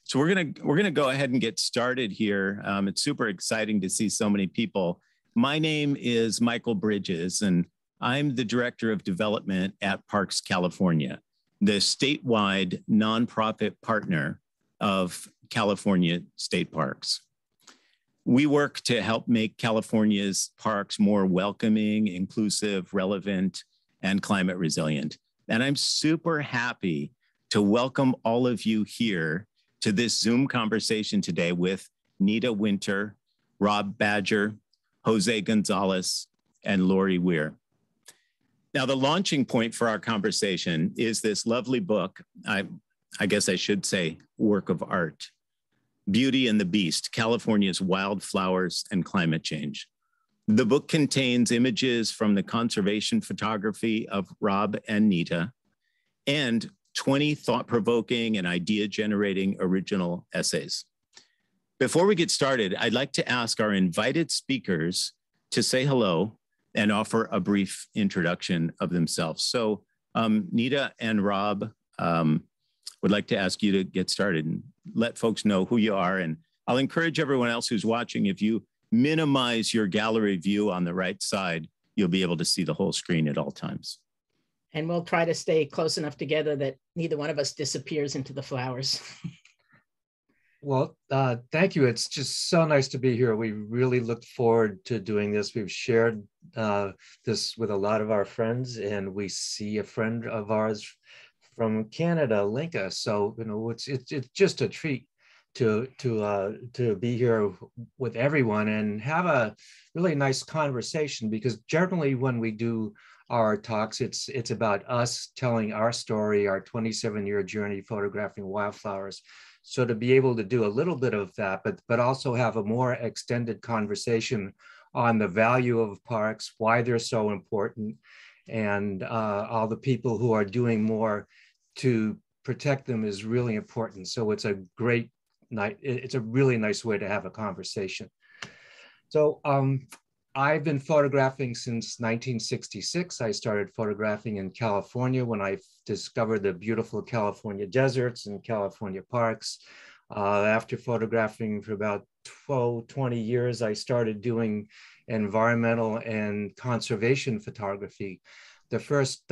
So we're gonna go ahead and get started here. It's super exciting to see so many people. My name is Michael Bridges, and I'm the Director of Development at Parks California, the statewide nonprofit partner of California State Parks. We work to help make California's parks more welcoming, inclusive, relevant, and climate resilient. And I'm super happy to welcome all of you here to this Zoom conversation today with Nita Winter, Rob Badger, José González, and Lori Ware. Now, the launching point for our conversation is this lovely book, I guess I should say work of art, Beauty and the Beast, California's Wildflowers and Climate Change. The book contains images from the conservation photography of Rob and Nita and 20 thought-provoking and idea-generating original essays. Before we get started, I'd like to ask our invited speakers to say hello and offer a brief introduction of themselves. So Nita and Rob would like to ask you to get started and let folks know who you are. And I'll encourage everyone else who's watching, if you minimize your gallery view on the right side, you'll be able to see the whole screen at all times. And we'll try to stay close enough together that neither one of us disappears into the flowers. Well, thank you. It's just so nice to be here. We really looked forward to doing this. We've shared this with a lot of our friends, and we see a friend of ours from Canada, Linka. So, you know, it's just a treat to be here with everyone and have a really nice conversation, because generally when we do our talks, it's about us telling our story, our 27-year journey photographing wildflowers. So to be able to do a little bit of that, but also have a more extended conversation on the value of parks, why they're so important, and all the people who are doing more to protect them is really important. So it's a great night. It's a really nice way to have a conversation. So I've been photographing since 1966. I started photographing in California when I discovered the beautiful California deserts and California parks. After photographing for about 20 years, I started doing environmental and conservation photography. The first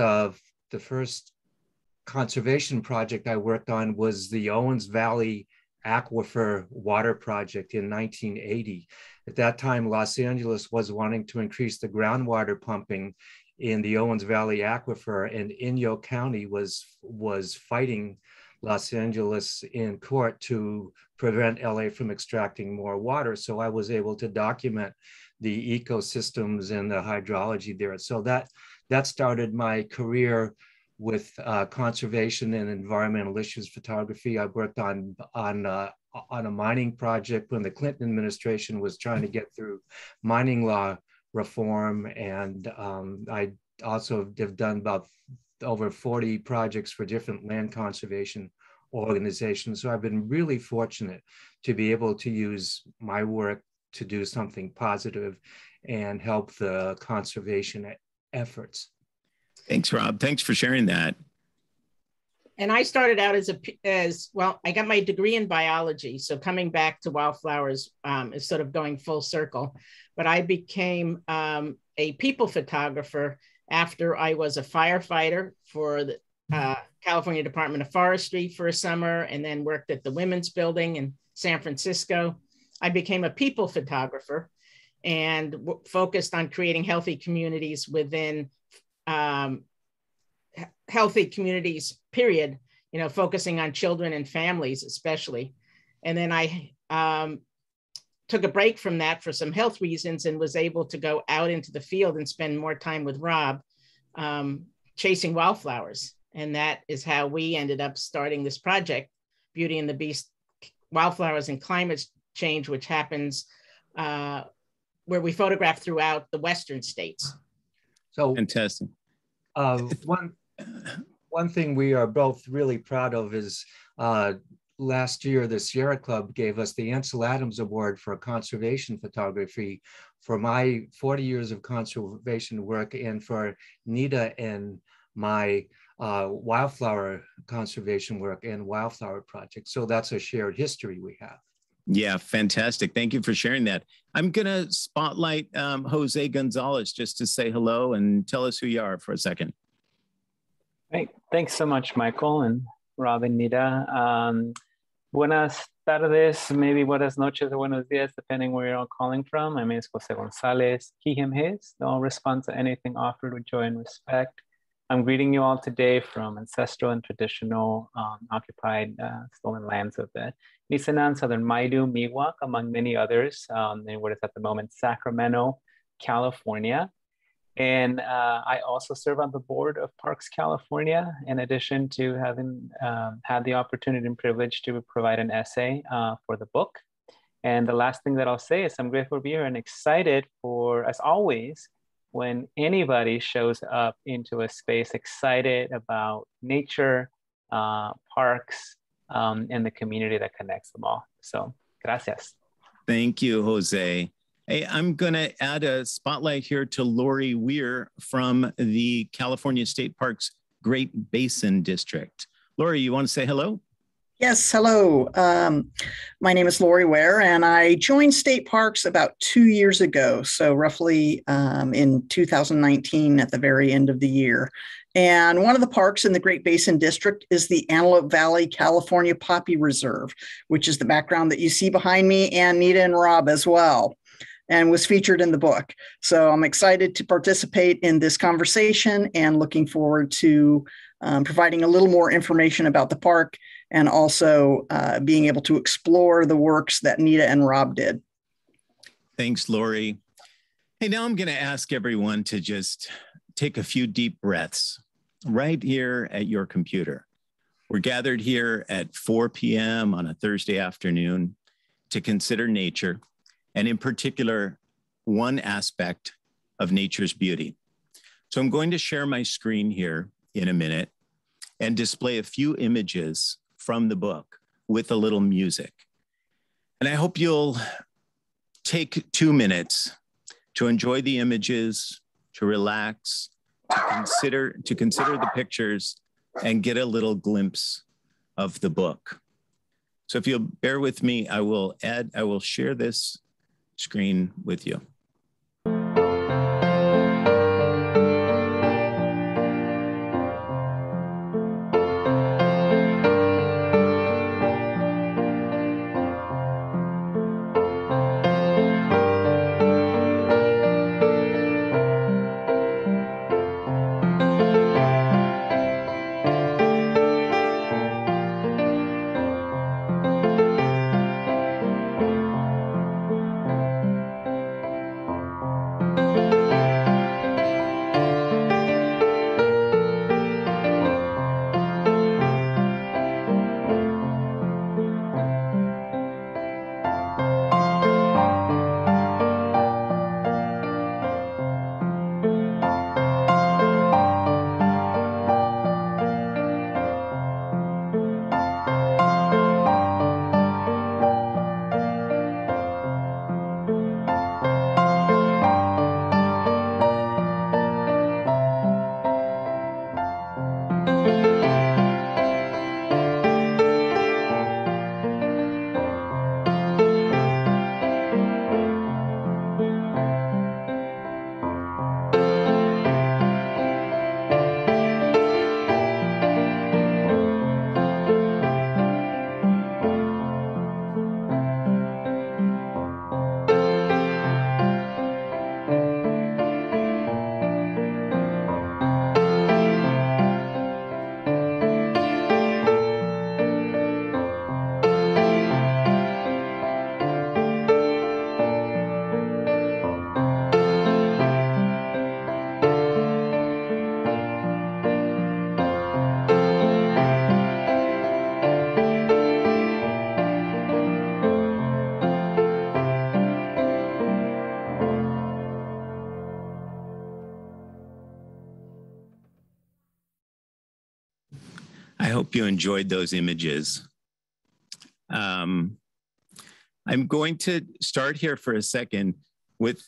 conservation project I worked on was the Owens Valley Aquifer Water Project in 1980. At that time, Los Angeles was wanting to increase the groundwater pumping in the Owens Valley Aquifer, and Inyo County was fighting Los Angeles in court to prevent LA from extracting more water. So I was able to document the ecosystems and the hydrology there. So that started my career with conservation and environmental issues photography. I worked on a mining project when the Clinton administration was trying to get through mining law reform. And I also have done about over 40 projects for different land conservation organizations. So I've been really fortunate to be able to use my work to do something positive and help the conservation efforts. Thanks, Rob. Thanks for sharing that. And I started out as well, I got my degree in biology. So coming back to wildflowers is sort of going full circle. But I became a people photographer after I was a firefighter for the California Department of Forestry for a summer, and then worked at the Women's Building in San Francisco. I became a people photographer and focused on creating healthy communities within healthy communities, period, you know, focusing on children and families especially. And then I took a break from that for some health reasons and was able to go out into the field and spend more time with Rob chasing wildflowers. And that is how we ended up starting this project, Beauty and the Beast, Wildflowers and Climate Change, which happens where we photograph throughout the Western states. So fantastic. One thing we are both really proud of is last year, the Sierra Club gave us the Ansel Adams Award for conservation photography for my 40 years of conservation work, and for Nita and my wildflower conservation work and wildflower project. So that's a shared history we have. Yeah, fantastic. Thank you for sharing that. I'm going to spotlight Jose Gonzalez just to say hello and tell us who you are for a second. Great. Thanks so much, Michael and Rob and Nita. Buenas tardes, maybe buenas noches or buenos días, depending where you're all calling from. My name is José González, he, him, his. I'll respond to anything offered with joy and respect. I'm greeting you all today from ancestral and traditional occupied stolen lands of the Nisenan, Southern Maidu, Miwok, among many others, in what is at the moment Sacramento, California. And I also serve on the board of Parks California, in addition to having had the opportunity and privilege to provide an essay for the book. And the last thing that I'll say is I'm grateful to be here and excited for, as always, when anybody shows up into a space excited about nature, parks, and the community that connects them all. So, gracias. Thank you, Jose. Hey, I'm going to add a spotlight here to Lori Ware from the California State Parks Great Basin District. Lori, you want to say hello? Yes, hello. My name is Lori Ware, and I joined State Parks about 2 years ago, so roughly in 2019 at the very end of the year. And one of the parks in the Great Basin District is the Antelope Valley, California Poppy Reserve, which is the background that you see behind me, and Nita and Rob as well, and was featured in the book. So I'm excited to participate in this conversation and looking forward to providing a little more information about the park and also being able to explore the works that Nita and Rob did. Thanks, Lori. Hey, now I'm going to ask everyone to just take a few deep breaths right here at your computer. We're gathered here at 4 p.m. on a Thursday afternoon to consider nature, and in particular, one aspect of nature's beauty. So I'm going to share my screen here in a minute and display a few images from the book with a little music. And I hope you'll take 2 minutes to enjoy the images, to relax, to consider the pictures and get a little glimpse of the book. So if you'll bear with me, I will share this screen with you. I hope you enjoyed those images. I'm going to start here for a second with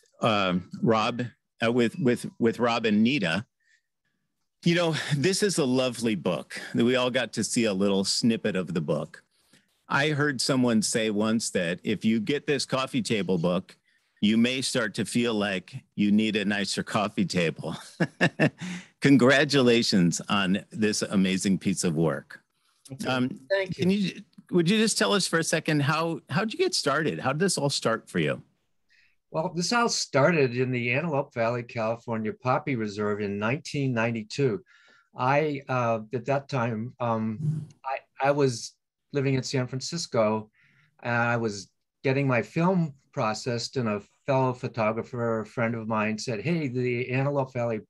Rob, with Rob and Nita. You know, this is a lovely book. We all got to see a little snippet of the book. I heard someone say once that if you get this coffee table book, you may start to feel like you need a nicer coffee table. Congratulations on this amazing piece of work. Thank you. Would you just tell us for a second, how'd you get started? How did this all start for you? Well, this all started in the Antelope Valley, California Poppy Reserve in 1992. At that time, I was living in San Francisco, and I was getting my film processed, and a fellow photographer, a friend of mine, said, "Hey, the Antelope Valley,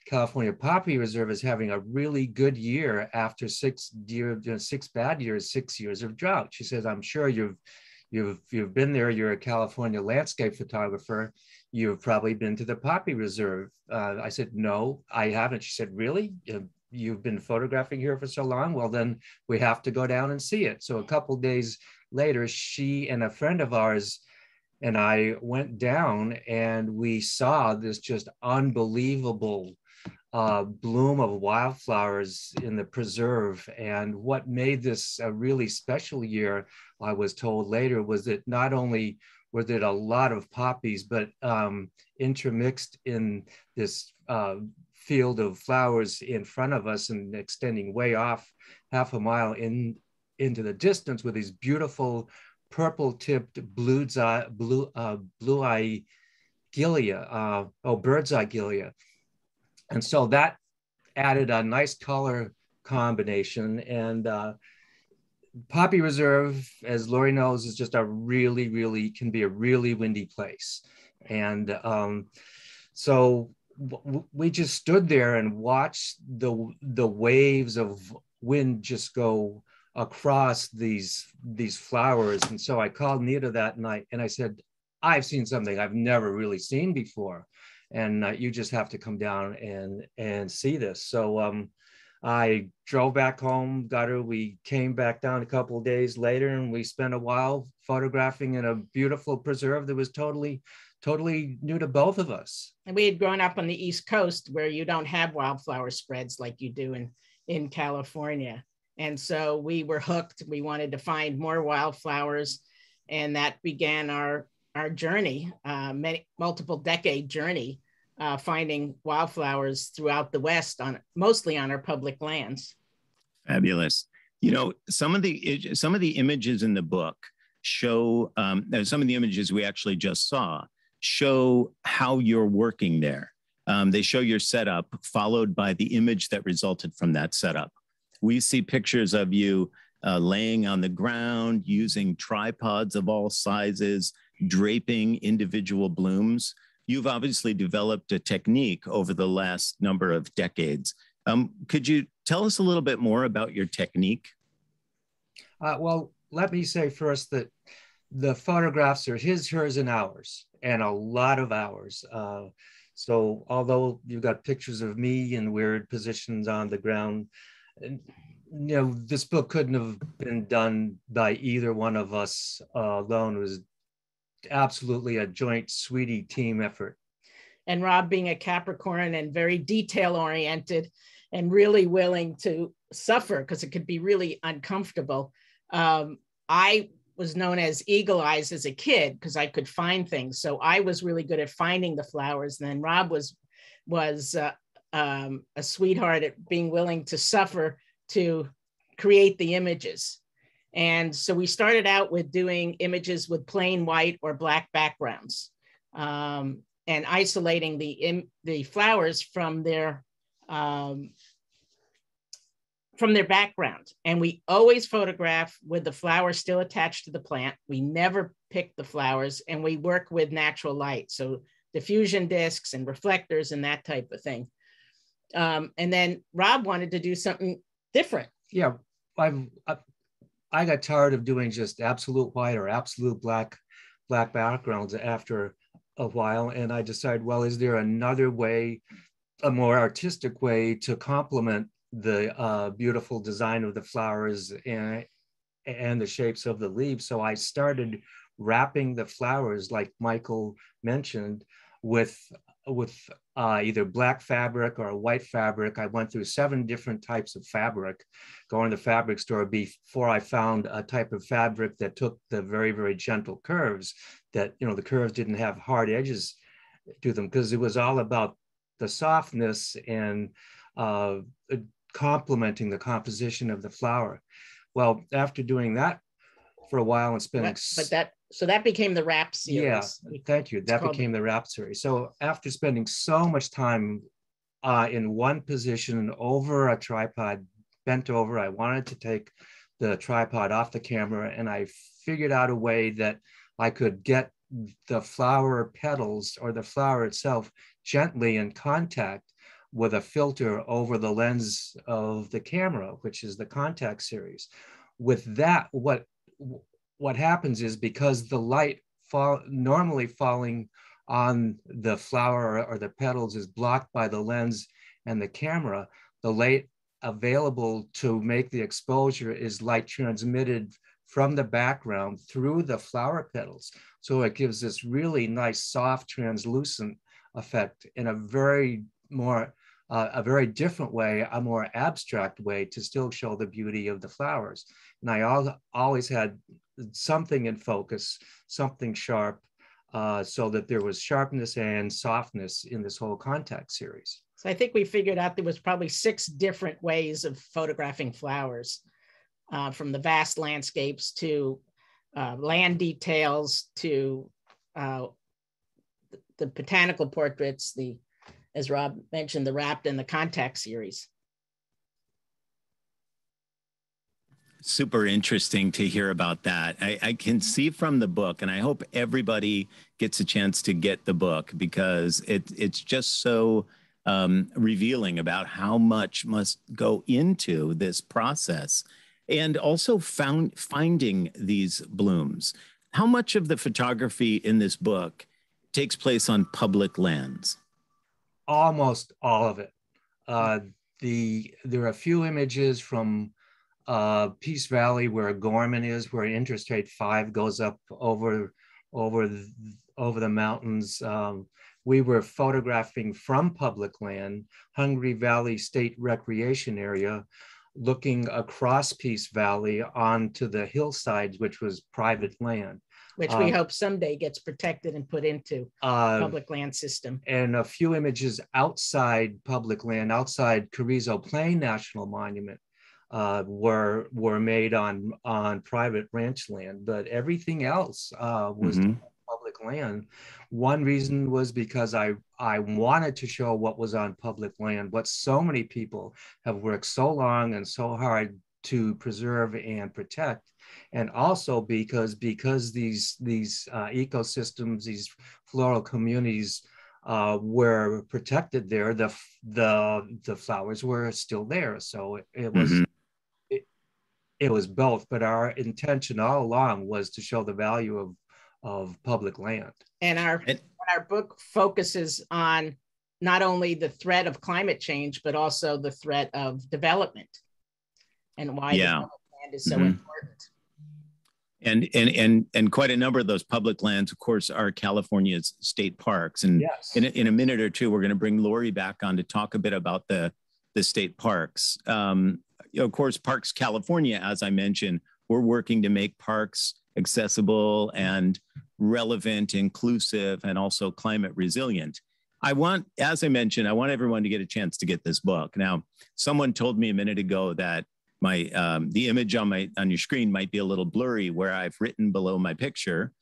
California Poppy Reserve is having a really good year after 6 bad years, 6 years of drought." She says, "I'm sure you've been there. You're a California landscape photographer. You've probably been to the Poppy Reserve." I said, "No, I haven't." She said, "Really? You've been photographing here for so long? Well, then we have to go down and see it." So a couple days later, she and a friend of ours and I went down, and we saw this just unbelievable bloom of wildflowers in the preserve. And what made this a really special year, I was told later, was that not only were there a lot of poppies, but intermixed in this field of flowers in front of us and extending way off half a mile into the distance with these beautiful purple-tipped bird's eye gilia. And so that added a nice color combination. And Poppy Reserve, as Lori knows, is just can be a really windy place. And so we just stood there and watched the waves of wind just go across these flowers. And so I called Nita that night and I said, "I've seen something I've never really seen before. And you just have to come down and see this." So I drove back home, got her. We came back down a couple of days later, and we spent a while photographing in a beautiful preserve that was totally new to both of us. And we had grown up on the East Coast, where you don't have wildflower spreads like you do in California. And so we were hooked. We wanted to find more wildflowers, and that began our journey, multiple decade journey, finding wildflowers throughout the West, mostly on our public lands. Fabulous. You know, some of the images in the book show, some of the images we actually just saw show how you're working there. They show your setup followed by the image that resulted from that setup. We see pictures of you laying on the ground, using tripods of all sizes, draping individual blooms. You've obviously developed a technique over the last number of decades. Could you tell us a little bit more about your technique? Well, let me say first that the photographs are his, hers, and ours, and a lot of hours. So although you've got pictures of me in weird positions on the ground, this book couldn't have been done by either one of us alone. It was absolutely a joint sweetie team effort. And Rob, being a Capricorn and very detail oriented and really willing to suffer because it could be really uncomfortable. I was known as Eagle Eyes as a kid because I could find things. So I was really good at finding the flowers. And then Rob was a sweetheart at being willing to suffer to create the images. And so we started out with doing images with plain white or black backgrounds, and isolating the flowers from their background. And we always photograph with the flower still attached to the plant. We never pick the flowers, and we work with natural light. So diffusion discs and reflectors and that type of thing. And then Rob wanted to do something different. Yeah, I got tired of doing just absolute white or absolute black backgrounds after a while. And I decided, well, is there another way, a more artistic way to complement the beautiful design of the flowers and the shapes of the leaves? So I started wrapping the flowers, like Michael mentioned, with either black fabric or a white fabric. I went through 7 different types of fabric, going to the fabric store before I found a type of fabric that took the very, very gentle curves, that, you know, the curves didn't have hard edges to them, because it was all about the softness and complementing the composition of the flower. Well, after doing that for a while and spending... So that became the wrap series. Yeah, thank you. That became the wrap series. So after spending so much time in one position over a tripod, bent over, I wanted to take the tripod off the camera, and I figured out a way that I could get the flower petals or the flower itself gently in contact with a filter over the lens of the camera, which is the contact series. With that, what happens is, because the light normally falling on the flower or the petals is blocked by the lens and the camera, the light available to make the exposure is light transmitted from the background through the flower petals. So it gives this really nice, soft, translucent effect in a very different way, a more abstract way, to still show the beauty of the flowers. And I always had something in focus, something sharp, so that there was sharpness and softness in this whole contact series. So I think we figured out there was probably 6 different ways of photographing flowers, from the vast landscapes to land details to the botanical portraits, as Rob mentioned, the wrapped and the contact series. Super interesting to hear about that. I can see from the book, and I hope everybody gets a chance to get the book, because it's just so revealing about how much must go into this process, and also finding these blooms. How much of the photography in this book takes place on public lands? Almost all of it. There are a few images from Peace Valley, where Gorman is, where Interstate 5 goes up over the mountains. We were photographing from public land, Hungry Valley State Recreation Area, looking across Peace Valley onto the hillsides, which was private land. Which we hope someday gets protected and put into public land system. And a few images outside public land, outside Carrizo Plain National Monument, were made on private ranch land, but everything else was public land. One reason was because I wanted to show what was on public land, what so many people have worked so long and so hard to preserve and protect. And also because these ecosystems, these floral communities were protected there, the flowers were still there. So it was it was both, but our intention all along was to show the value of public land. And our book focuses on not only the threat of climate change, but also the threat of development, and why development land is so important. And quite a number of those public lands, of course, are California's state parks. And in a minute or two, we're going to bring Lori back on to talk a bit about the state parks. Of course, Parks California, as I mentioned, we're working to make parks accessible and relevant, inclusive, and also climate resilient. As I mentioned, I want everyone to get a chance to get this book. Now, someone told me a minute ago that the image on your screen might be a little blurry, where I've written below my picture,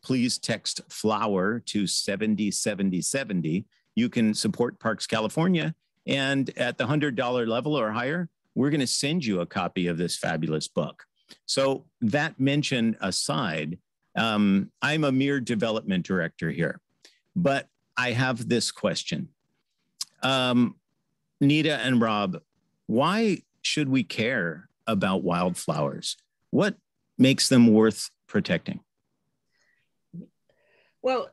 please text flower to 707070. You can support Parks California, and at the $100 level or higher, we're going to send you a copy of this fabulous book. So that mention aside, I'm a mere development director here, but I have this question. Nita and Rob, why should we care about wildflowers? What makes them worth protecting? Well,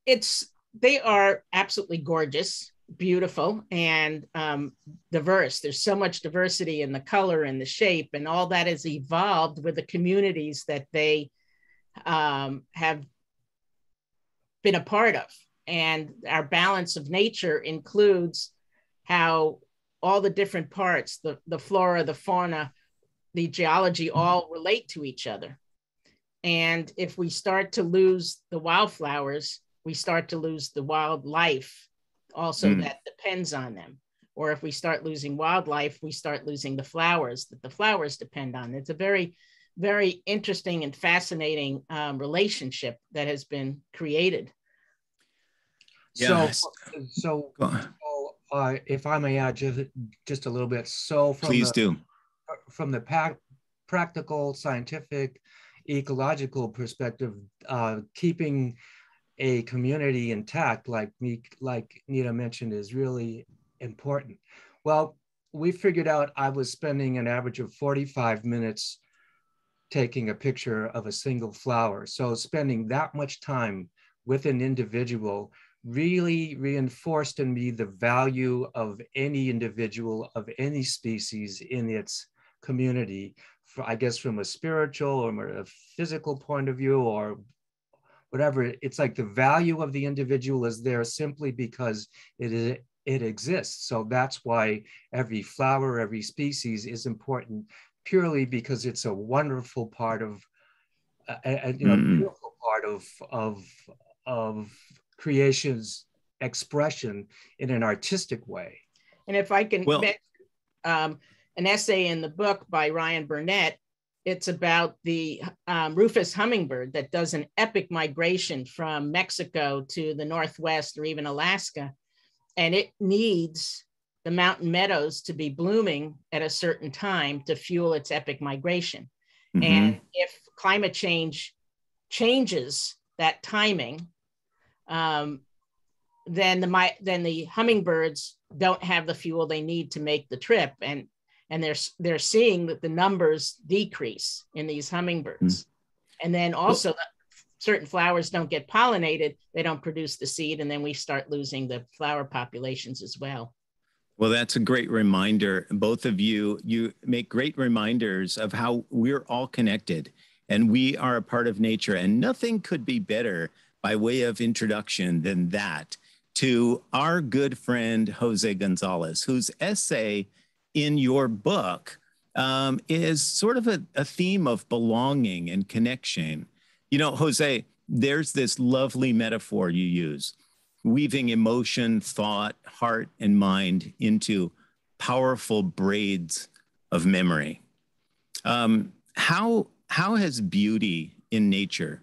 they are absolutely gorgeous, beautiful, and diverse. There's so much diversity in the color and the shape, and all that has evolved with the communities that they have been a part of. And our balance of nature includes how all the different parts, the flora, the fauna, the geology, all relate to each other. And if we start to lose the wildflowers, we start to lose the wildlife also that depends on them. Or if we start losing wildlife, we start losing the flowers that the flowers depend on. It's a very, very interesting and fascinating relationship that has been created. Yeah. So if I may add just a little bit. So from the practical, scientific, ecological perspective, keeping a community intact, like Nita mentioned, is really important. Well, we figured out I was spending an average of 45 minutes taking a picture of a single flower. So spending that much time with an individual really reinforced in me the value of any individual of any species in its community, I guess from a spiritual or a physical point of view or whatever. It's like the value of the individual is there simply because it exists. So that's why every flower, every species is important, purely because it's a wonderful part of, beautiful part of creation's expression in an artistic way. And if I can mention an essay in the book by Ryan Burnett, it's about the rufous hummingbird that does an epic migration from Mexico to the Northwest or even Alaska. And it needs the mountain meadows to be blooming at a certain time to fuel its epic migration. And if climate change changes that timing, then the hummingbirds don't have the fuel they need to make the trip, and they're seeing that the numbers decrease in these hummingbirds. And then also certain flowers don't get pollinated, they don't produce the seed, and then we start losing the flower populations as well. Well, that's a great reminder. Both of you make great reminders of how we're all connected and we are a part of nature, and nothing could be better by way of introduction than that to our good friend, José González, whose essay in your book is sort of a theme of belonging and connection. You know, José, there's this lovely metaphor you use, weaving emotion, thought, heart, and mind into powerful braids of memory. How has beauty in nature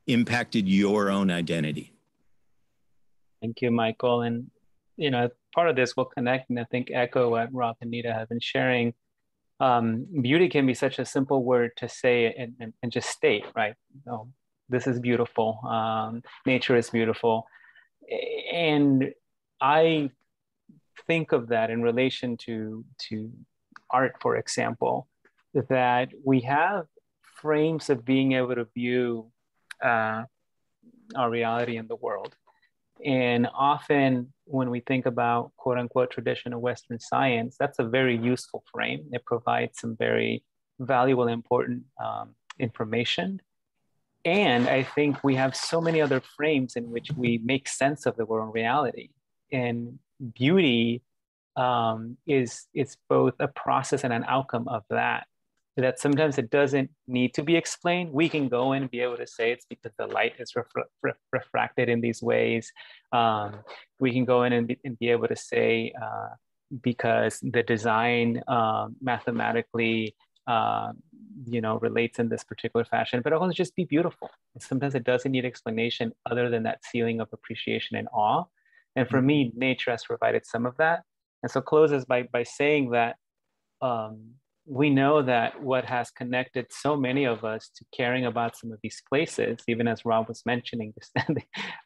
impacted your own identity? Thank you, Michael. And, you know, part of this will connect and I think echo what Rob and Nita have been sharing. Beauty can be such a simple word to say and just state, right? Oh, this is beautiful. Nature is beautiful. And I think of that in relation to art, for example, that we have frames of being able to view our reality in the world. And often when we think about quote unquote traditional Western science, that's a very useful frame. It provides some very valuable, important information. And I think we have so many other frames in which we make sense of the world in reality. And beauty is both a process and an outcome of that. That sometimes it doesn't need to be explained. We can go in and be able to say it's because the light is refracted in these ways. We can go in and be able to say because the design mathematically relates in this particular fashion, but it will just be beautiful. And sometimes it doesn't need explanation other than that feeling of appreciation and awe. And for me, nature has provided some of that. And so closes by saying that we know that what has connected so many of us to caring about some of these places, even as Rob was mentioning,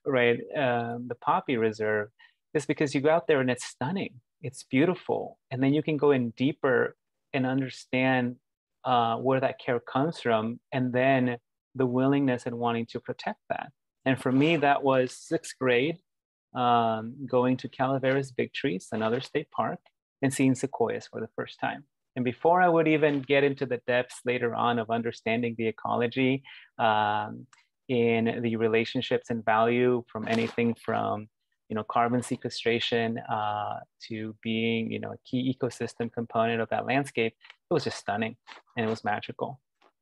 right, the Poppy Reserve, is because you go out there and it's stunning, it's beautiful. And then you can go in deeper and understand where that care comes from, and then the willingness and wanting to protect that. And for me, that was 6th grade, going to Calaveras Big Trees, another state park, and seeing sequoias for the first time. And before I would even get into the depths later on of understanding the ecology, in the relationships and value from anything from, carbon sequestration to being, a key ecosystem component of that landscape. It was just stunning and it was magical.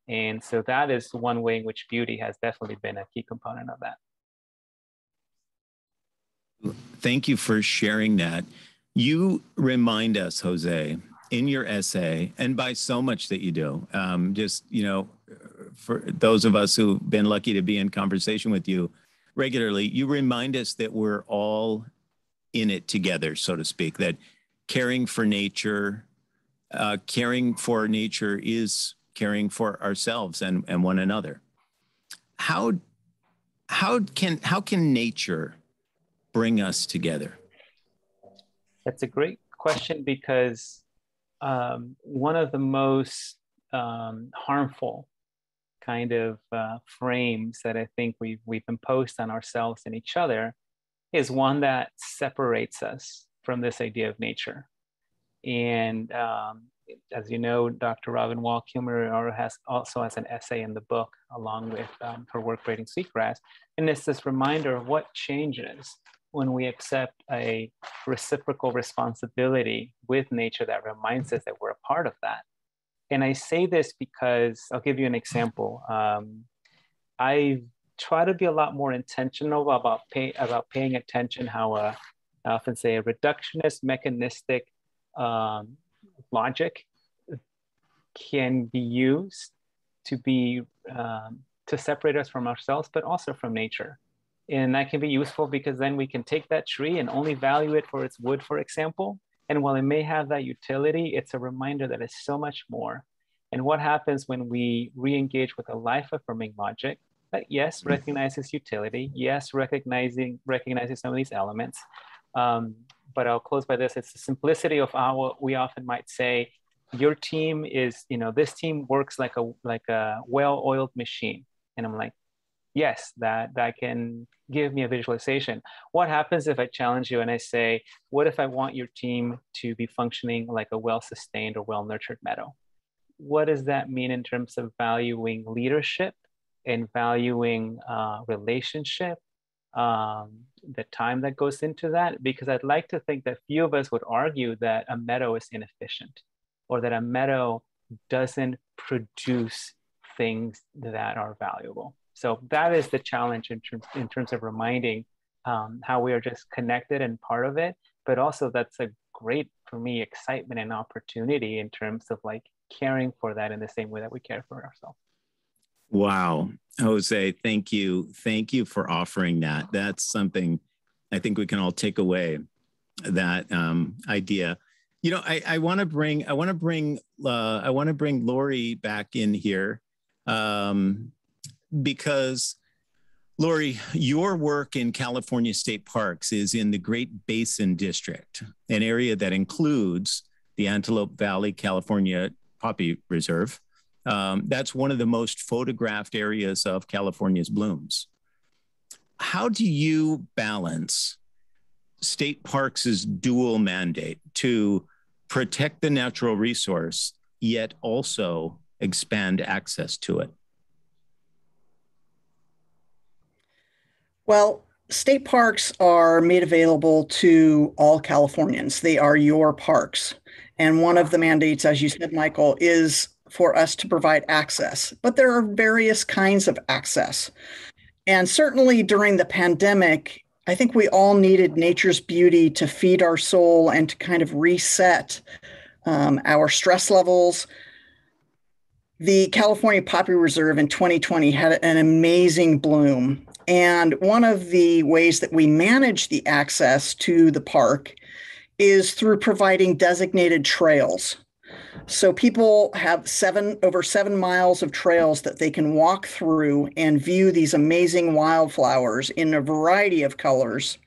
And so that is one way in which beauty has definitely been a key component of that. Thank you for sharing that. You remind us, Jose, in your essay, and by so much that you do, for those of us who've been lucky to be in conversation with you regularly, you remind us that we're all in it together, so to speak, that caring for nature is caring for ourselves and one another. How can nature bring us together? That's a great question, because one of the most harmful kind of frames that I think we've imposed on ourselves and each other is one that separates us from this idea of nature. And as you know, Dr. Robin Wall-Kilmer also has an essay in the book along with her work Braiding Sweetgrass. And it's this reminder of what changes when we accept a reciprocal responsibility with nature that reminds us that we're a part of that. And I say this because I'll give you an example. I try to be a lot more intentional about paying attention how I often say a reductionist mechanistic logic can be used to separate us from ourselves, but also from nature. And that can be useful because then we can take that tree and only value it for its wood, for example. And while it may have that utility, it's a reminder that it's so much more. And what happens when we re-engage with a life-affirming logic that, yes, recognizes utility, yes, recognizing some of these elements. But I'll close by this. It's the simplicity of how we often might say, your team is, this team works like a well-oiled machine. And I'm like, yes, that can give me a visualization. What happens if I challenge you and I say, what if I want your team to be functioning like a well-sustained or well-nurtured meadow? What does that mean in terms of valuing leadership and valuing relationship, the time that goes into that? Because I'd like to think that few of us would argue that a meadow is inefficient or that a meadow doesn't produce things that are valuable. So that is the challenge in terms of reminding how we are just connected and part of it, but also that's a great, for me, excitement and opportunity in terms of like caring for that in the same way that we care for ourselves. Wow. Jose, thank you. Thank you for offering that. That's something I think we can all take away, that idea. I want to bring Lori back in here because Lori, your work in California State Parks is in the Great Basin District, an area that includes the Antelope Valley, California Poppy Reserve. That's one of the most photographed areas of California's blooms. How do you balance state parks' dual mandate to protect the natural resource, yet also expand access to it? Well, state parks are made available to all Californians. They are your parks. And one of the mandates, as you said, Michael, is for us to provide access. But there are various kinds of access. And certainly during the pandemic, I think we all needed nature's beauty to feed our soul and to kind of reset our stress levels. The California Poppy Reserve in 2020 had an amazing bloom. And one of the ways that we manage the access to the park is through providing designated trails. So people have over 7 miles of trails that they can walk through and view these amazing wildflowers in a variety of colors.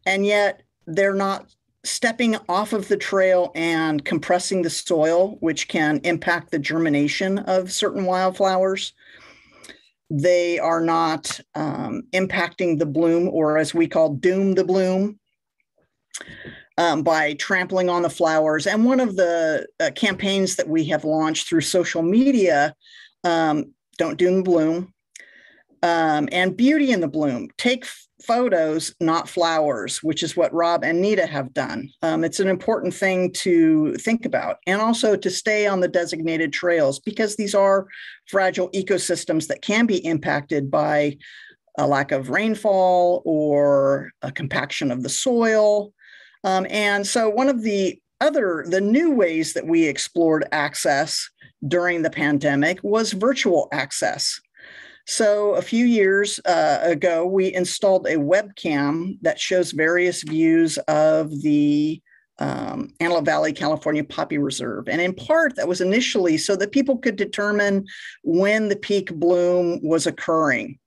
And yet they're not stepping off of the trail and compressing the soil, which can impact the germination of certain wildflowers. They are not impacting the bloom, or as we call doom the bloom, by trampling on the flowers. And one of the campaigns that we have launched through social media, Don't Doom the Bloom, and beauty in the bloom. Take photos, not flowers, which is what Rob and Nita have done. It's an important thing to think about, and also to stay on the designated trails, because these are fragile ecosystems that can be impacted by a lack of rainfall or a compaction of the soil. And so one of the new ways that we explored access during the pandemic was virtual access. So a few years ago, we installed a webcam that shows various views of the Antelope Valley, California Poppy Reserve. And in part, that was initially so that people could determine when the peak bloom was occurring.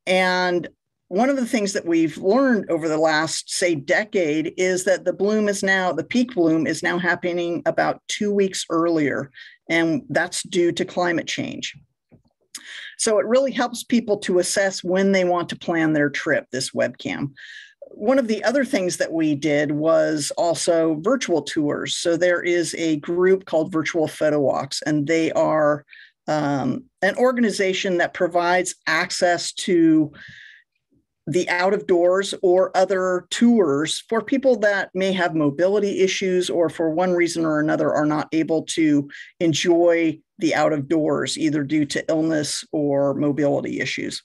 And one of the things that we've learned over the last, say, decade is that the peak bloom is now happening about 2 weeks earlier. And that's due to climate change. So it really helps people to assess when they want to plan their trip, this webcam. One of the other things that we did was also virtual tours. So there is a group called Virtual Photo Walks, and they are an organization that provides access to the out of doors or other tours for people that may have mobility issues, or for one reason or another are not able to enjoy the out of doors, either due to illness or mobility issues.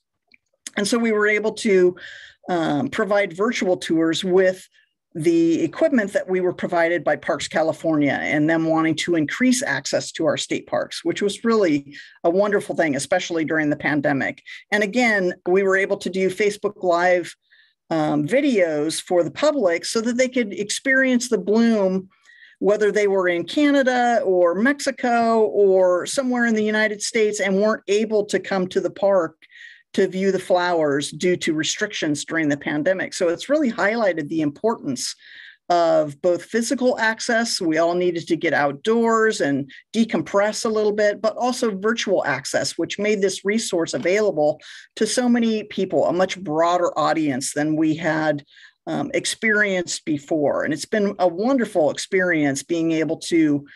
And so we were able to provide virtual tours with the equipment that we were provided by Parks California, and them wanting to increase access to our state parks, which was really a wonderful thing, especially during the pandemic. And again, we were able to do Facebook Live videos for the public so that they could experience the bloom, whether they were in Canada or Mexico or somewhere in the United States and weren't able to come to the park to view the flowers due to restrictions during the pandemic. So it's really highlighted the importance of both physical access. We all needed to get outdoors and decompress a little bit, but also virtual access, which made this resource available to so many people, a much broader audience than we had experienced before. And it's been a wonderful experience being able to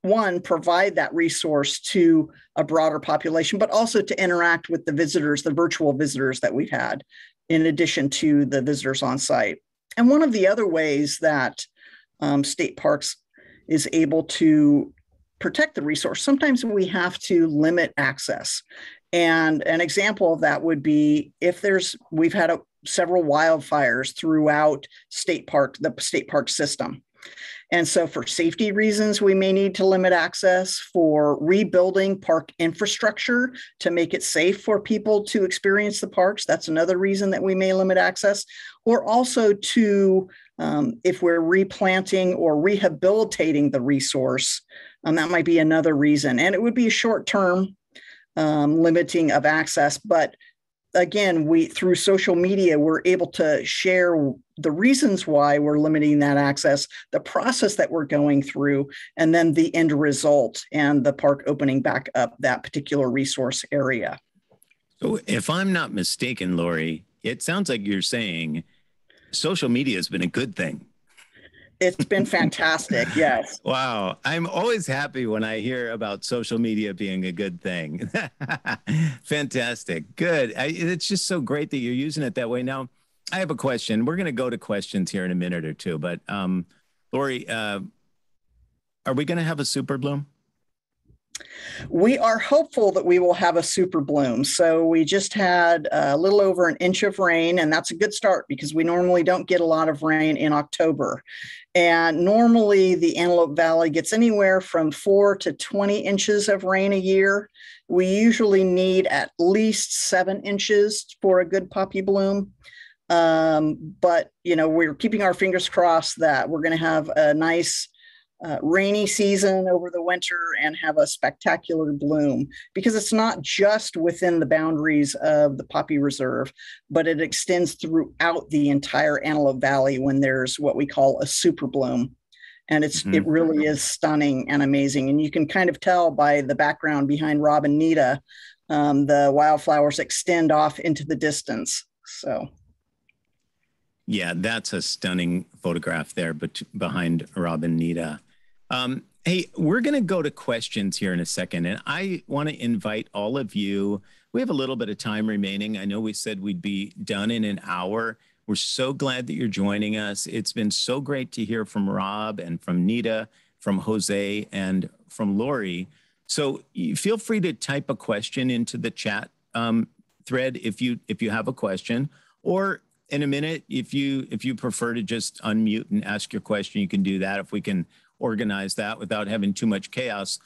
one, provide that resource to a broader population, but also to interact with the visitors, the virtual visitors that we've had, in addition to the visitors on site. And one of the other ways that state parks is able to protect the resource, sometimes we have to limit access. And an example of that would be if we've had several wildfires throughout the state park system. And so for safety reasons, we may need to limit access. For rebuilding park infrastructure to make it safe for people to experience the parks, that's another reason that we may limit access. Or also to, if we're replanting or rehabilitating the resource, that might be another reason. And it would be a short-term limiting of access, but again, through social media, we're able to share the reasons why we're limiting that access, the process that we're going through, and then the end result and the park opening back up that particular resource area. So if I'm not mistaken, Lori, it sounds like you're saying social media has been a good thing. It's been fantastic. Yes. Wow. I'm always happy when I hear about social media being a good thing. Fantastic. Good. It's just so great that you're using it that way. Now, I have a question. We're going to go to questions here in a minute or two, but Lori, are we going to have a super bloom? We are hopeful that we will have a super bloom. So we just had a little over an inch of rain, and that's a good start because we normally don't get a lot of rain in October. And normally the Antelope Valley gets anywhere from 4 to 20 inches of rain a year. We usually need at least 7 inches for a good poppy bloom. But, we're keeping our fingers crossed that we're going to have a nice rainy season over the winter and have a spectacular bloom, because it's not just within the boundaries of the Poppy Reserve, but it extends throughout the entire Antelope Valley when there's what we call a super bloom. And it really is stunning and amazing. And you can kind of tell by the background behind Rob and Nita, the wildflowers extend off into the distance. So. Yeah, that's a stunning photograph there behind Rob and Nita. Hey, we're going to go to questions here in a second, and I want to invite all of you We have a little bit of time remaining. I know we said we'd be done in an hour. We're so glad that you're joining us. It's been so great to hear from Rob and from Nita, from Jose, and from Lori. So feel free to type a question into the chat thread if you have a question, or in a minute, if you prefer to just unmute and ask your question, you can do that if we can organize that without having too much chaos.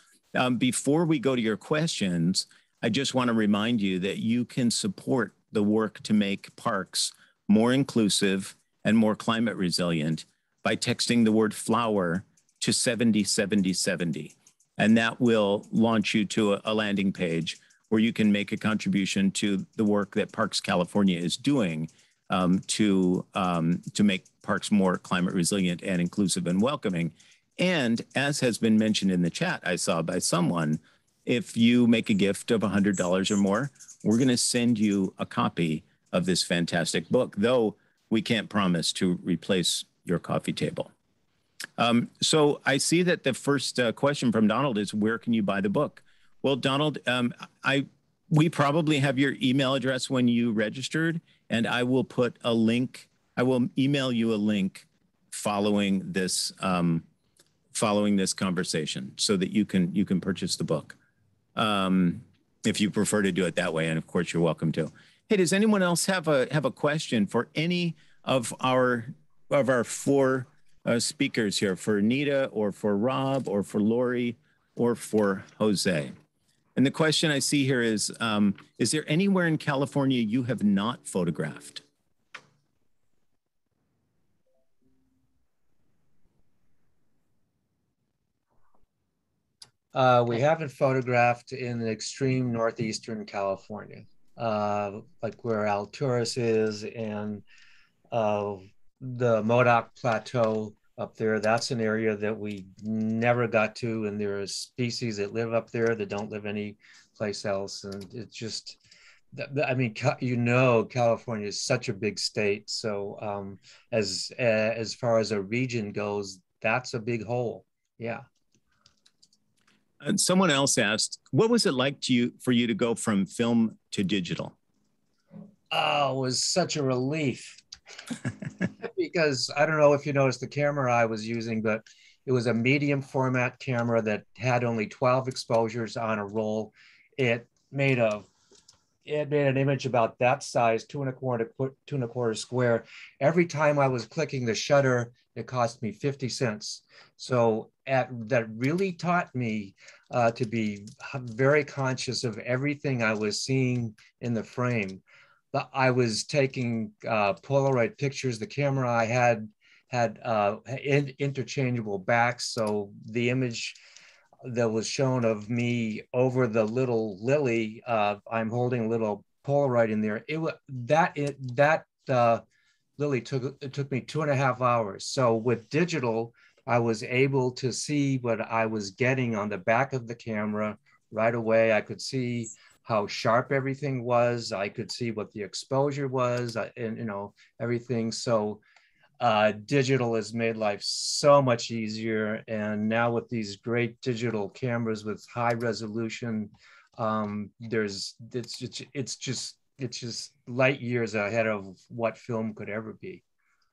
Before we go to your questions, I just want to remind you that you can support the work to make parks more inclusive and more climate resilient by texting the word flower to 707070. And that will launch you to a landing page where you can make a contribution to the work that Parks California is doing to make parks more climate resilient and inclusive and welcoming. And as has been mentioned in the chat, I saw by someone, if you make a gift of $100 or more, we're going to send you a copy of this fantastic book, though we can't promise to replace your coffee table. So I see that the first question from Donald is, where can you buy the book? Well, Donald, we probably have your email address when you registered, and I will put a link. I will email you a link following this conversation so that you can purchase the book if you prefer to do it that way. And of course, you're welcome to. Hey, does anyone else have a question for any of our four speakers here, for Nita or for Rob or for Lori or for Jose? And the question I see here is there anywhere in California you have not photographed? We haven't photographed in the extreme northeastern California, like where Alturas is and the Modoc Plateau up there. That's an area that we never got to, and there are species that live up there that don't live any place else. And it's just, I mean, California is such a big state. So as far as a region goes, that's a big hole. Yeah. And someone else asked, what was it like for you to go from film to digital? Oh, it was such a relief. Because I don't know if you noticed the camera I was using, but it was a medium format camera that had only 12 exposures on a roll. It made an image about that size, 2¼ square. Every time I was clicking the shutter, it cost me 50 cents. So that really taught me to be very conscious of everything I was seeing in the frame. I was taking Polaroid pictures. The camera I had interchangeable backs, so the image that was shown of me over the little lily, I'm holding a little Polaroid in there. That lily took me 2.5 hours. So with digital, I was able to see what I was getting on the back of the camera right away. I could see how sharp everything was. I could see what the exposure was, and everything. So digital has made life so much easier. And now with these great digital cameras with high resolution, it's just light years ahead of what film could ever be.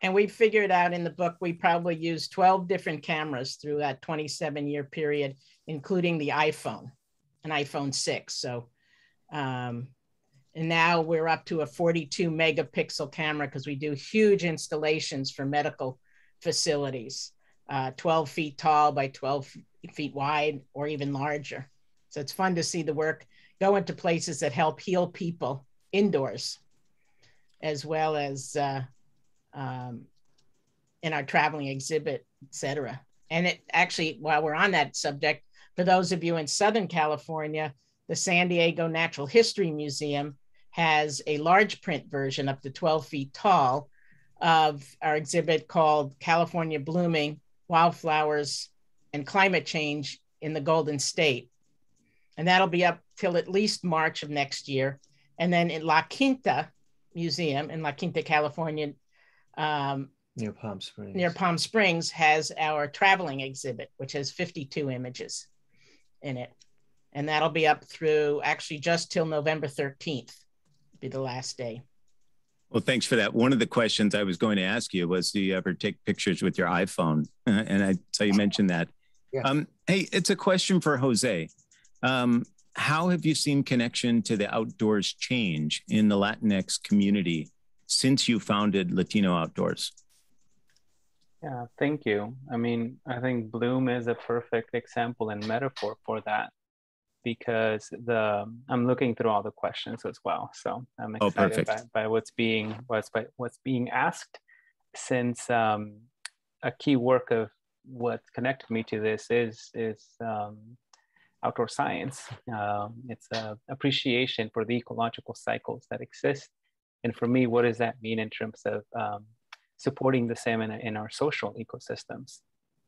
And we figured out in the book, we probably used 12 different cameras through that 27-year period, including the iPhone, an iPhone 6. So, and now we're up to a 42 megapixel camera because we do huge installations for medical facilities, 12 feet tall by 12 feet wide or even larger. So it's fun to see the work go into places that help heal people indoors, as well as in our traveling exhibit, et cetera. And it actually, while we're on that subject, for those of you in Southern California, the San Diego Natural History Museum has a large print version up to 12 feet tall of our exhibit called California Blooming, Wildflowers and Climate Change in the Golden State. And that'll be up till at least March of next year. And then in La Quinta Museum in La Quinta, California, near Palm Springs, has our traveling exhibit, which has 52 images in it. And that'll be up through actually just till November 13th, be the last day. Well, thanks for that. One of the questions I was going to ask you was, do you ever take pictures with your iPhone? And I saw you mentioned that. Yeah. Hey, it's a question for Jose. How have you seen connection to the outdoors change in the Latinx community since you founded Latino Outdoors? Yeah, thank you. I mean, I think bloom is a perfect example and metaphor for that, because I'm looking through all the questions as well. So I'm excited by what's being asked, since a key work of what connected me to this is outdoor science. It's an appreciation for the ecological cycles that exist. And for me, what does that mean in terms of supporting the same in our social ecosystems?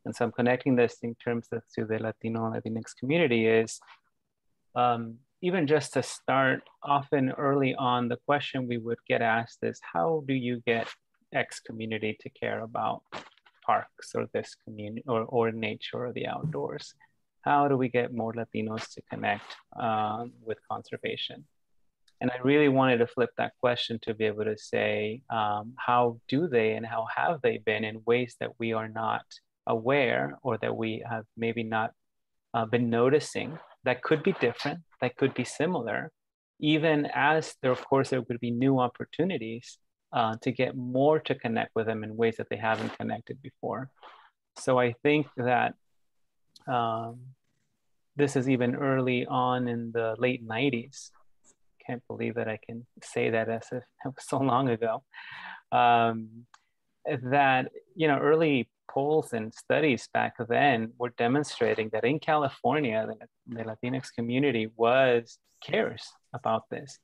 And so I'm connecting this in terms of to the Latinx community is, even just to start, often early on, the question we would get asked is, how do you get X community to care about parks or this community or nature or the outdoors? How do we get more Latinos to connect with conservation? And I really wanted to flip that question to be able to say, how do they and how have they been in ways that we are not aware, or that we have maybe not been noticing, that could be different, that could be similar, even as there, of course, there would be new opportunities to get more to connect with them in ways that they haven't connected before. So I think that this is even early on in the late 90s. Can't believe that I can say that as if it was so long ago. That, you know, early polls and studies back then were demonstrating that in California, the Latinx community cares about this,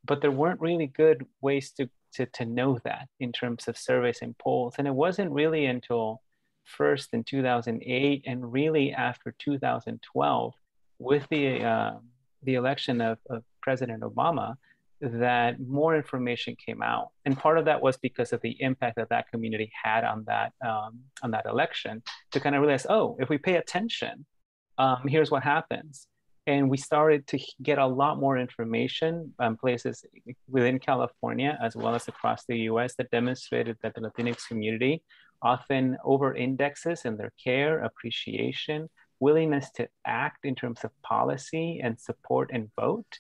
but there weren't really good ways to know that in terms of surveys and polls. And it wasn't really until first in 2008 and really after 2012 with the election of President Obama that more information came out. And part of that was because of the impact that that community had on that election, to kind of realize, oh, if we pay attention, here's what happens. And we started to get a lot more information places within California, as well as across the US, that demonstrated that the Latinx community often over-indexes in their care, appreciation, willingness to act in terms of policy and support and vote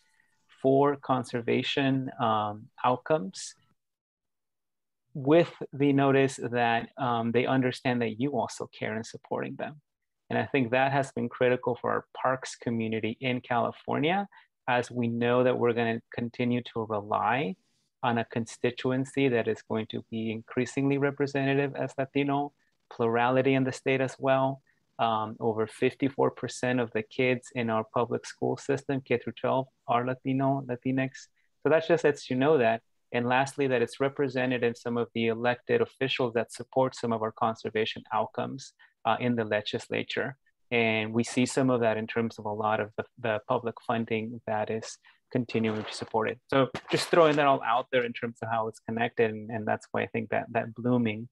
for conservation outcomes, with the notice that they understand that you also care in supporting them. And I think that has been critical for our parks community in California, as we know that we're going to continue to rely on a constituency that is going to be increasingly representative as Latino, plurality in the state as well. Over 54% of the kids in our public school system, K through 12, are Latino, Latinx. So that just lets you know that. And lastly, that it's represented in some of the elected officials that support some of our conservation outcomes in the legislature. And we see some of that in terms of a lot of the public funding that is continuing to support it. So just throwing that all out there in terms of how it's connected. And that's why I think that blooming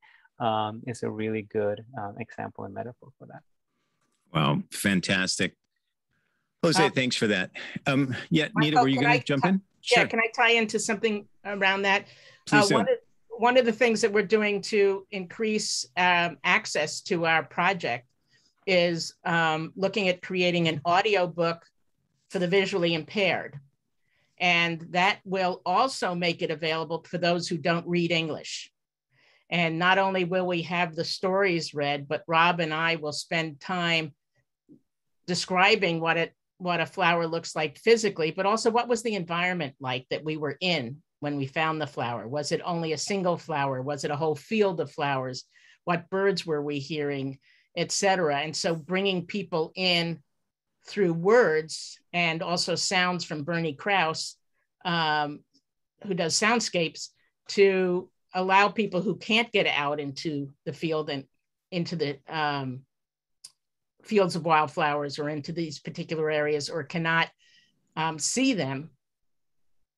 is a really good example and metaphor for that. Wow, fantastic. Jose, thanks for that. Yeah, Nita, were you going to jump in? Yeah, Sure. can I tie into something around that? Please do. One of the things that we're doing to increase access to our project is looking at creating an audio book for the visually impaired. And that will also make it available for those who don't read English. And not only will we have the stories read, but Rob and I will spend time describing what a flower looks like physically, but also what was the environment like that we were in when we found the flower? Was it only a single flower? Was it a whole field of flowers? What birds were we hearing, et cetera? And so bringing people in through words and also sounds from Bernie Krause, who does soundscapes, to allow people who can't get out into the field and into the fields of wildflowers or into these particular areas, or cannot see them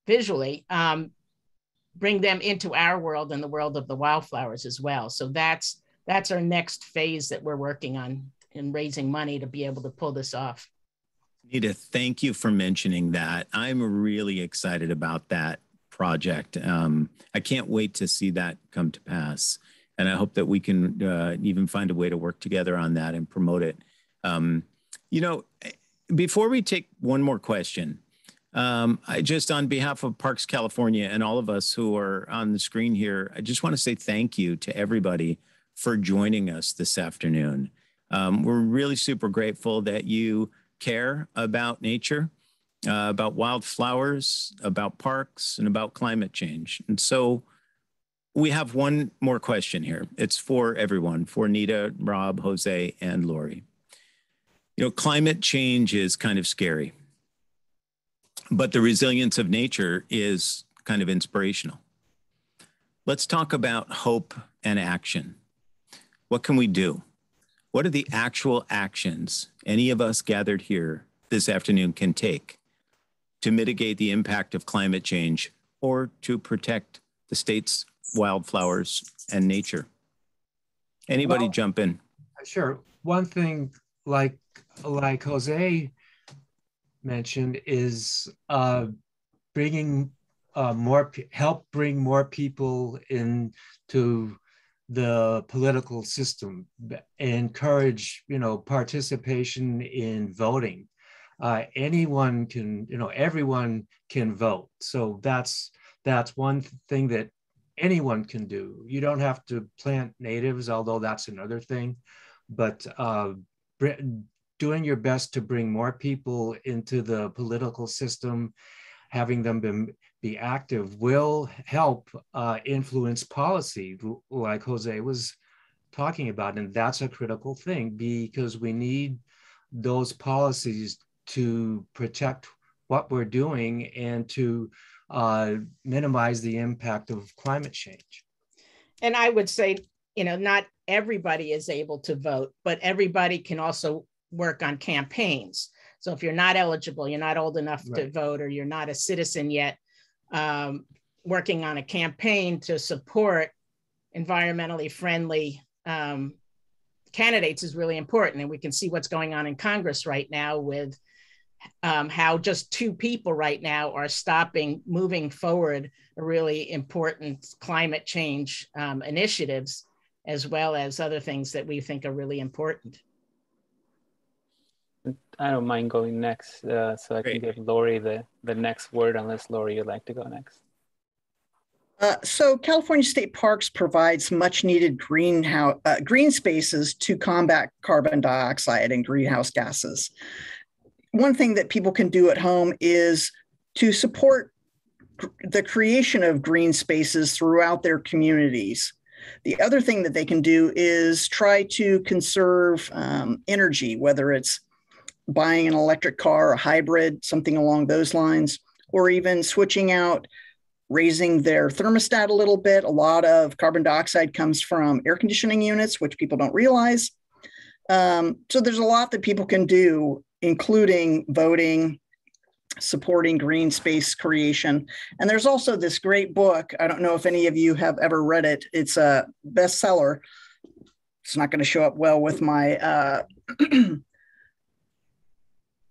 visually, bring them into our world and the world of the wildflowers as well. So that's our next phase that we're working on in raising money to be able to pull this off. Nita, thank you for mentioning that. I'm really excited about that project. I can't wait to see that come to pass. And I hope that we can even find a way to work together on that and promote it. You know, before we take one more question, I just, on behalf of Parks California and all of us who are on the screen here, I just want to say thank you to everybody for joining us this afternoon. We're really super grateful that you care about nature, about wildflowers, about parks, and about climate change. And so we have one more question here. It's for everyone, for Nita, Rob, Jose, and Lori. You know, climate change is kind of scary, but the resilience of nature is kind of inspirational. Let's talk about hope and action. What can we do? What are the actual actions any of us gathered here this afternoon can take to mitigate the impact of climate change or to protect the state's wildflowers and nature? Anybody jump in? Sure. One thing, like Jose mentioned, is bringing help bring more people into the political system, encourage, participation in voting. Anyone can, everyone can vote. So that's one thing that anyone can do. You don't have to plant natives, although that's another thing, but doing your best to bring more people into the political system, having them be active, will help influence policy, like Jose was talking about. And that's a critical thing, because we need those policies to protect what we're doing and to minimize the impact of climate change. And I would say, not everybody is able to vote, but everybody can also work on campaigns. So if you're not eligible, you're not old enough to vote, or you're not a citizen yet, working on a campaign to support environmentally friendly candidates is really important. And we can see what's going on in Congress right now with how just two people right now are moving forward a really important climate change initiatives, as well as other things that we think are really important. I don't mind going next, so I can give Lori the next word, unless Lori, you'd like to go next. So California State Parks provides much needed green spaces to combat carbon dioxide and greenhouse gases. One thing that people can do at home is to support the creation of green spaces throughout their communities. The other thing that they can do is try to conserve energy, whether it's buying an electric car, a hybrid, something along those lines, or even switching out, raising their thermostat a little bit. A lot of carbon dioxide comes from air conditioning units, which people don't realize. So there's a lot that people can do, including voting, supporting green space creation. And there's also this great book. I don't know if any of you have ever read it. It's a bestseller. It's not going to show up well with my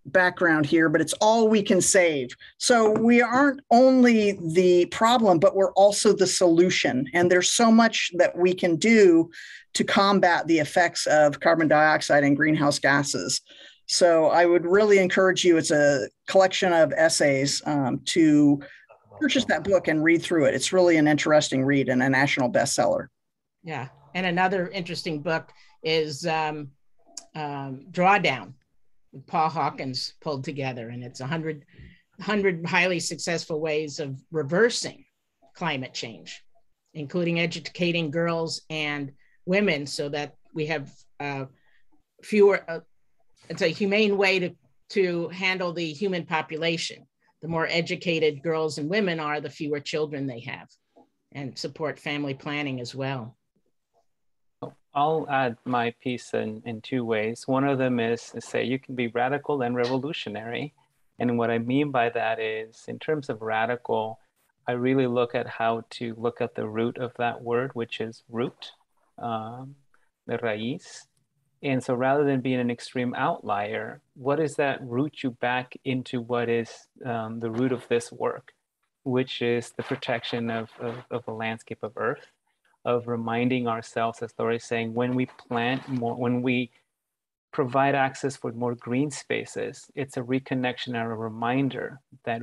background here, but it's All We Can Save. So we aren't only the problem, but we're also the solution. And there's so much that we can do to combat the effects of carbon dioxide and greenhouse gases. So I would really encourage you, it's a collection of essays, to purchase that book and read through it. It's really an interesting read and a national bestseller. Yeah. And another interesting book is Drawdown, Paul Hawkins pulled together, and it's 100 highly successful ways of reversing climate change, including educating girls and women so that we have fewer, it's a humane way to handle the human population. The more educated girls and women are, the fewer children they have, and support family planning as well. I'll add my piece in two ways. One of them is to say you can be radical and revolutionary. And what I mean by that is, in terms of radical, I really look at how to look at the root of that word, which is root, the raíz. And so rather than being an extreme outlier, what does that root you back into what is the root of this work, which is the protection of the landscape of Earth, of reminding ourselves, as Lori's saying, when we plant more, when we provide access for more green spaces, it's a reconnection and a reminder that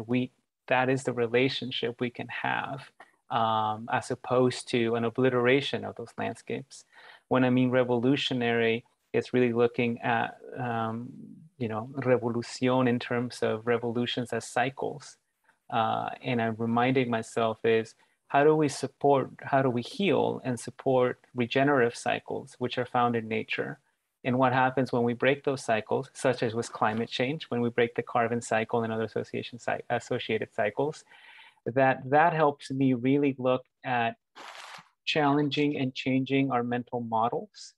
that is the relationship we can have, as opposed to an obliteration of those landscapes. When I mean revolutionary, it's really looking at, revolution in terms of revolutions as cycles. And I'm reminding myself is, how do we heal and support regenerative cycles, which are found in nature? And what happens when we break those cycles, such as with climate change, when we break the carbon cycle and other associated cycles, that helps me really look at challenging and changing our mental models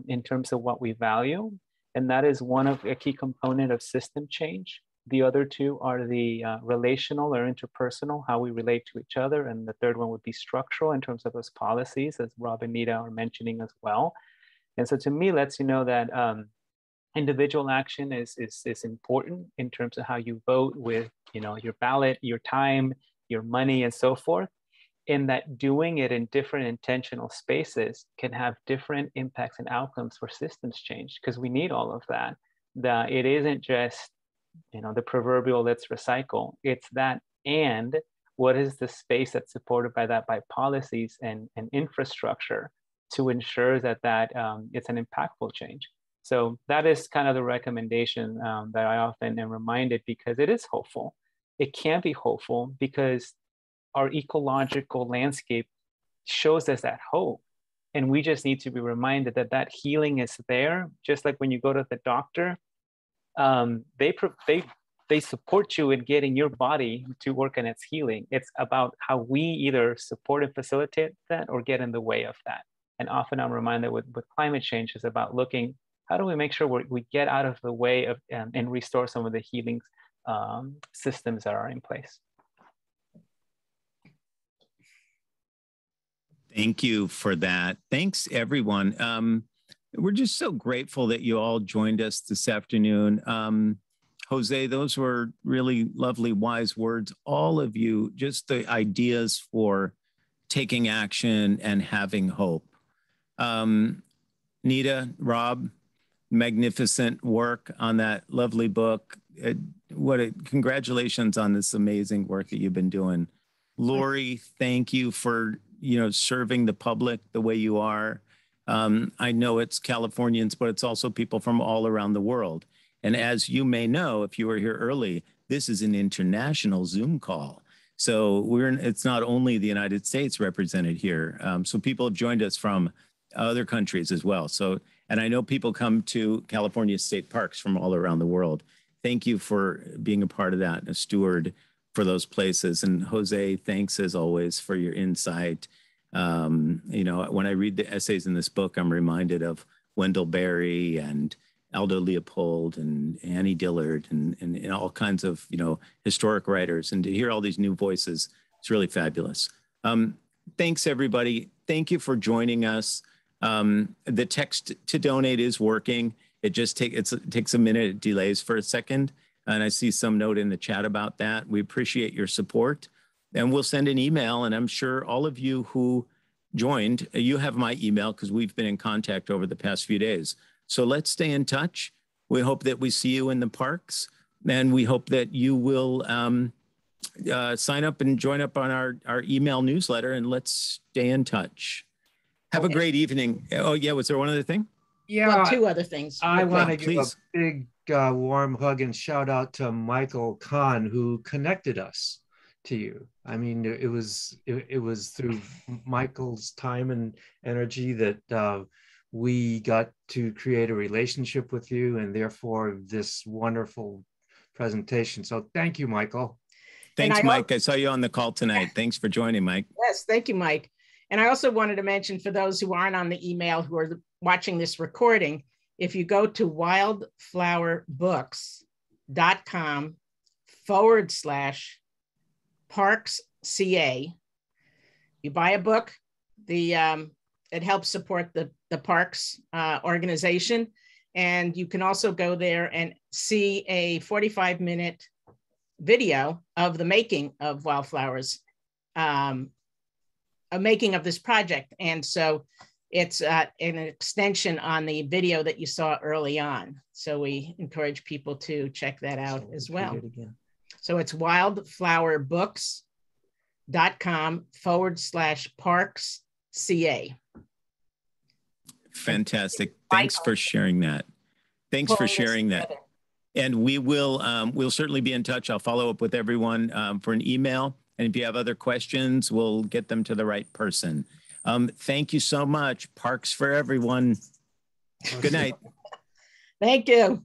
in terms of what we value. And that is a key component of system change. The other two are the relational or interpersonal, how we relate to each other. And the third one would be structural in terms of those policies, as Rob and Nita are mentioning as well. And so to me, lets you know that individual action is important in terms of how you vote with, your ballot, your time, your money, and so forth. And that doing it in different intentional spaces can have different impacts and outcomes for systems change, because we need all of that. It isn't just, the proverbial let's recycle. It's that, and what is the space that's supported by that, by policies and infrastructure to ensure that it's an impactful change. So that is kind of the recommendation that I often am reminded, because it is hopeful. It can be hopeful because our ecological landscape shows us that hope. And we just need to be reminded that healing is there. Just like when you go to the doctor, they support you in getting your body to work on its healing. It's about how we either support and facilitate that or get in the way of that. And often I'm reminded with climate change is about looking, how do we make sure we get out of the way of and restore some of the healing systems that are in place. Thank you for that. Thanks, everyone. We're just so grateful that you all joined us this afternoon. Jose, those were really lovely, wise words. All of you, just the ideas for taking action and having hope. Nita, Rob, magnificent work on that lovely book. Congratulations on this amazing work that you've been doing. Lori, thank you for serving the public the way you are. I know it's Californians, but it's also people from all around the world. And as you may know, if you were here early, this is an international Zoom call. So it's not only the United States represented here. So people have joined us from other countries as well. So, and I know people come to California state parks from all around the world. Thank you for being a part of that, a steward for those places. And Jose, thanks as always for your insight. When I read the essays in this book, I'm reminded of Wendell Berry and Aldo Leopold and Annie Dillard and all kinds of, historic writers. And to hear all these new voices, it's really fabulous. Thanks, everybody. Thank you for joining us. The text to donate is working. It takes a minute, it delays for a second. And I see some note in the chat about that. We appreciate your support. And we'll send an email. And I'm sure all of you who joined, you have my email because we've been in contact over the past few days. So let's stay in touch. We hope that we see you in the parks. And we hope that you will sign up and join up on our email newsletter. And let's stay in touch. Have a great evening. Oh, yeah. Was there one other thing? Yeah. Well, two other things. I want to give a big warm hug and shout out to Michael Kahn, who connected us to you. I mean, it was through Michael's time and energy that we got to create a relationship with you, and therefore this wonderful presentation. So thank you, Michael. Thanks, Mike. I saw you on the call tonight. Thanks for joining, Mike. Yes, thank you, Mike. And I also wanted to mention, for those who aren't on the email, who are watching this recording, if you go to wildflowerbooks.com/parksca, you buy a book. The it helps support the parks organization. And you can also go there and see a 45-minute video of the making of Wildflowers, a making of this project. And so it's an extension on the video that you saw early on. So we encourage people to check that out as well. So it's wildflowerbooks.com/parks-CA. Fantastic. Thanks for sharing that. Thanks for sharing that. And we will we'll certainly be in touch. I'll follow up with everyone for an email. And if you have other questions, we'll get them to the right person. Thank you so much. Parks for everyone. Good night. Thank you.